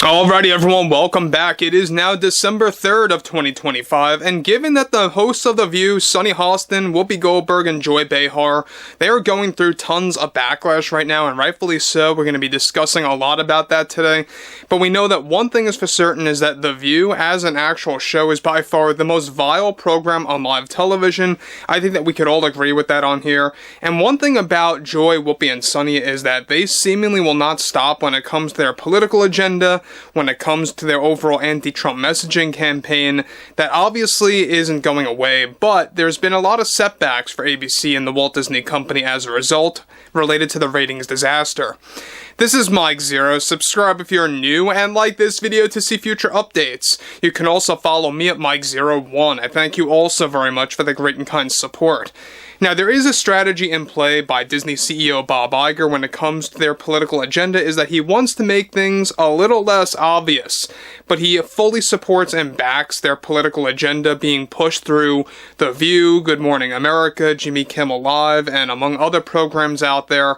Alrighty everyone, welcome back. It is now December 3rd of 2025, and given that the hosts of The View, Sunny Hostin, Whoopi Goldberg, and Joy Behar, they are going through tons of backlash right now, and rightfully so. We're going to be discussing a lot about that today, but we know that one thing is for certain is that The View, as an actual show, is by far the most vile program on live television. I think that we could all agree with that on here, and one thing about Joy, Whoopi, and Sunny is that they seemingly will not stop when it comes to their political agenda, when it comes to their overall anti-Trump messaging campaign. That obviously isn't going away, but there's been a lot of setbacks for ABC and the Walt Disney Company as a result, related to the ratings disaster. This is Mike Zero. Subscribe if you're new, and like this video to see future updates. You can also follow me at Mike01. I thank you all so very much for the great and kind support. Now, there is a strategy in play by Disney CEO Bob Iger when it comes to their political agenda, is that he wants to make things a little less obvious, but he fully supports and backs their political agenda being pushed through The View, Good Morning America, Jimmy Kimmel Live, and among other programs out there.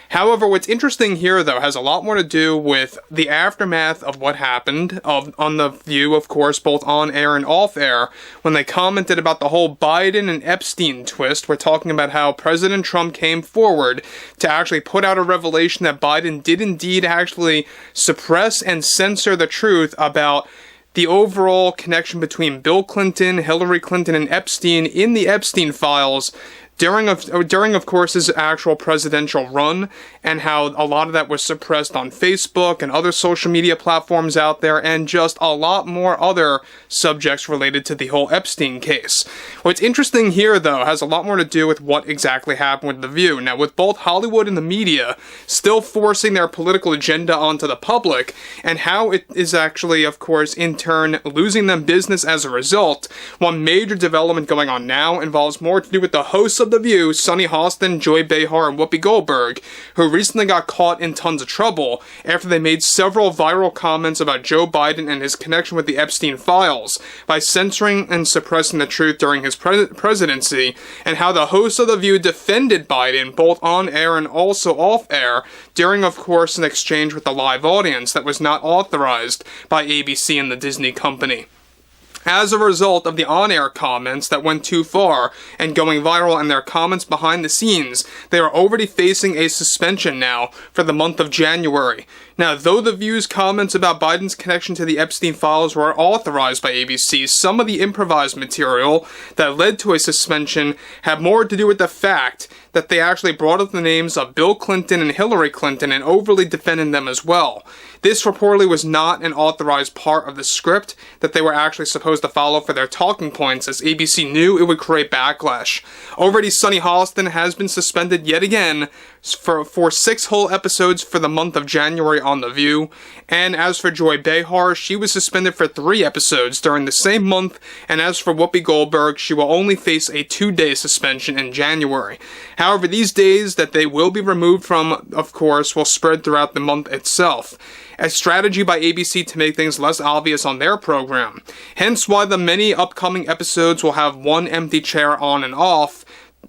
However, what's interesting here, though, has a lot more to do with the aftermath of what happened on The View, of course, both on air and off air, when they commented about the whole Biden and Epstein twist. We're talking about how President Trump came forward to actually put out a revelation that Biden did indeed actually suppress and censor the truth about the overall connection between Bill Clinton, Hillary Clinton, and Epstein in the Epstein files during, of course, his actual presidential run, and how a lot of that was suppressed on Facebook and other social media platforms out there, and just a lot more other subjects related to the whole Epstein case. What's interesting here, though, has a lot more to do with what exactly happened with The View. Now, with both Hollywood and the media still forcing their political agenda onto the public, and how it is actually, of course, in turn, losing them business as a result, one major development going on now involves more to do with the hosts of The View, Sunny Hostin, Joy Behar, and Whoopi Goldberg, who recently got caught in tons of trouble after they made several viral comments about Joe Biden and his connection with the Epstein files by censoring and suppressing the truth during his presidency, and how the hosts of The View defended Biden both on air and also off air during, of course, an exchange with the live audience that was not authorized by ABC and the Disney Company. As a result of the on-air comments that went too far and going viral and their comments behind the scenes, they are already facing a suspension now for the month of January. Now, though The View's comments about Biden's connection to the Epstein files were authorized by ABC, some of the improvised material that led to a suspension had more to do with the fact that they actually brought up the names of Bill Clinton and Hillary Clinton and overly defended them as well. This reportedly was not an authorized part of the script that they were actually supposed to follow for their talking points, as ABC knew it would create backlash. Already, Sunny Hostin has been suspended yet again for 6 whole episodes for the month of January on The View, and as for Joy Behar, she was suspended for 3 episodes during the same month, and as for Whoopi Goldberg, she will only face a 2-day suspension in January. However, these days that they will be removed from, of course, will spread throughout the month itself. A strategy by ABC to make things less obvious on their program. Hence why the many upcoming episodes will have one empty chair on and off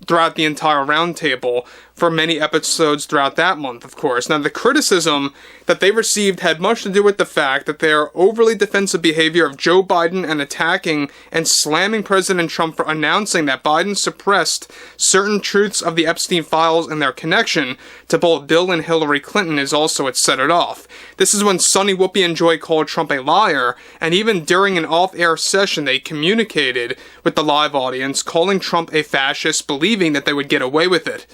throughout the entire roundtable for many episodes throughout that month, of course. Now, the criticism that they received had much to do with the fact that their overly defensive behavior of Joe Biden and attacking and slamming President Trump for announcing that Biden suppressed certain truths of the Epstein files and their connection to both Bill and Hillary Clinton is also what set it off. This is when Sunny, Whoopi, and Joy called Trump a liar, and even during an off-air session, they communicated with the live audience, calling Trump a fascist, believing that they would get away with it.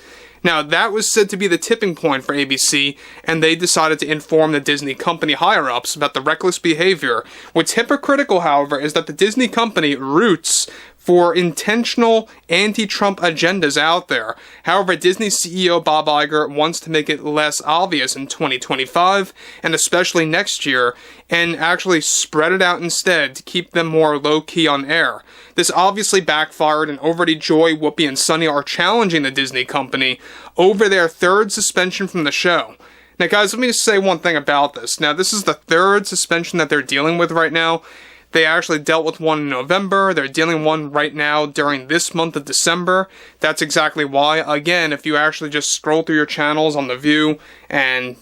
Now, that was said to be the tipping point for ABC, and they decided to inform the Disney Company higher-ups about the reckless behavior. What's hypocritical, however, is that the Disney Company roots for intentional anti-Trump agendas out there. However, Disney CEO Bob Iger wants to make it less obvious in 2025, and especially next year, and actually spread it out instead to keep them more low-key on air. This obviously backfired, and already Joy, Whoopi, and Sunny are challenging the Disney Company over their 3rd suspension from the show. Now, guys, let me just say one thing about this. Now, this is the 3rd suspension that they're dealing with right now. They actually dealt with one in November. They're dealing one right now during this month of December. That's exactly why. Again, if you actually just scroll through your channels on The View and,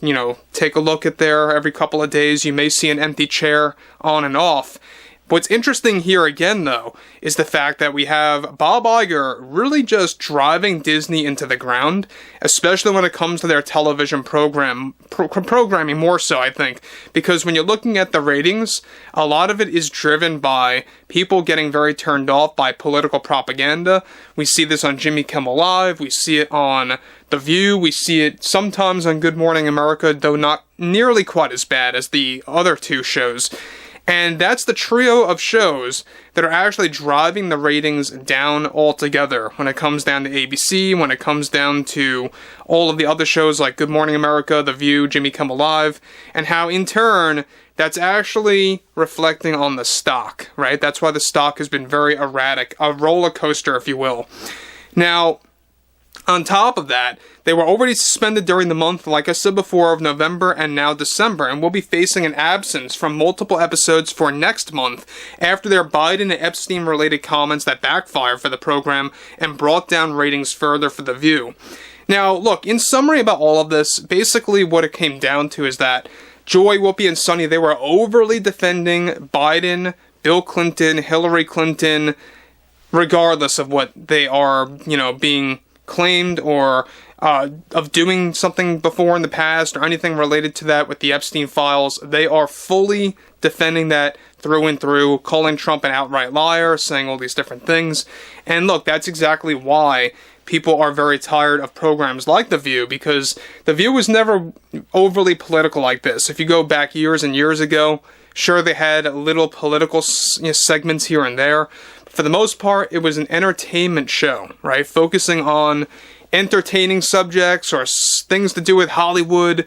take a look at there every couple of days, you may see an empty chair on and off. What's interesting here again, though, is the fact that we have Bob Iger really just driving Disney into the ground, especially when it comes to their television programming more so, I think. Because when you're looking at the ratings, a lot of it is driven by people getting very turned off by political propaganda. We see this on Jimmy Kimmel Live, we see it on The View, we see it sometimes on Good Morning America, though not nearly quite as bad as the other two shows. And that's the trio of shows that are actually driving the ratings down altogether when it comes down to ABC, when it comes down to all of the other shows like Good Morning America, The View, Jimmy Kimmel Live, and how in turn that's actually reflecting on the stock, right? That's why the stock has been very erratic, a roller coaster, if you will. Now, on top of that, they were already suspended during the month, like I said before, of November and now December, and will be facing an absence from multiple episodes for next month after their Biden and Epstein-related comments that backfired for the program and brought down ratings further for The View. Now, look, in summary about all of this, basically what it came down to is that Joy, Whoopi, and Sunny, they were overly defending Biden, Bill Clinton, Hillary Clinton, regardless of what they are, being claimed or of doing something before in the past or anything related to that with the Epstein files. They are fully defending that through and through, calling Trump an outright liar, saying all these different things. And look, that's exactly why people are very tired of programs like The View, because The View was never overly political like this. If you go back years and years ago, sure, they had little political segments here and there. For the most part, it was an entertainment show, right? Focusing on entertaining subjects or things to do with Hollywood,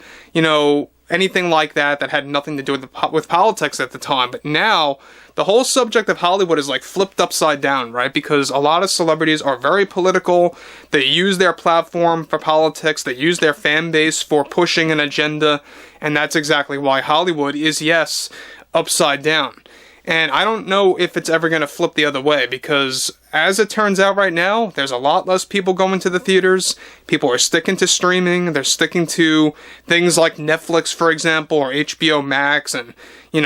anything like that had nothing to do with politics at the time. But now, the whole subject of Hollywood is like flipped upside down, right? Because a lot of celebrities are very political. They use their platform for politics. They use their fan base for pushing an agenda. And that's exactly why Hollywood is, yes, upside down. And I don't know if it's ever going to flip the other way, because as it turns out right now, there's a lot less people going to the theaters. People are sticking to streaming. They're sticking to things like Netflix, for example, or HBO Max, and,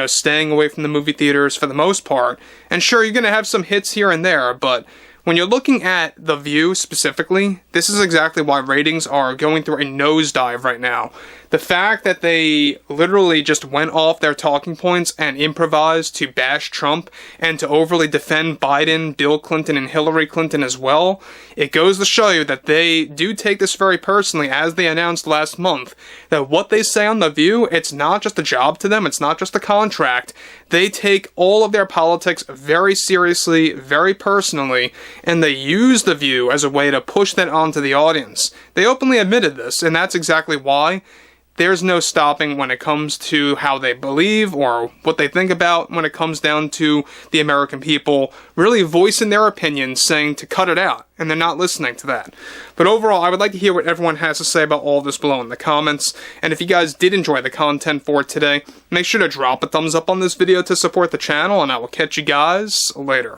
staying away from the movie theaters for the most part. And sure, you're going to have some hits here and there, but when you're looking at The View specifically, this is exactly why ratings are going through a nosedive right now. The fact that they literally just went off their talking points and improvised to bash Trump and to overly defend Biden, Bill Clinton, and Hillary Clinton as well, it goes to show you that they do take this very personally, as they announced last month, that what they say on The View, it's not just a job to them, it's not just a contract. They take all of their politics very seriously, very personally, and they use The View as a way to push that onto the audience. They openly admitted this, and that's exactly why there's no stopping when it comes to how they believe or what they think about when it comes down to the American people really voicing their opinions, saying to cut it out, and they're not listening to that. But overall, I would like to hear what everyone has to say about all this below in the comments, and if you guys did enjoy the content for today, make sure to drop a thumbs up on this video to support the channel, and I will catch you guys later.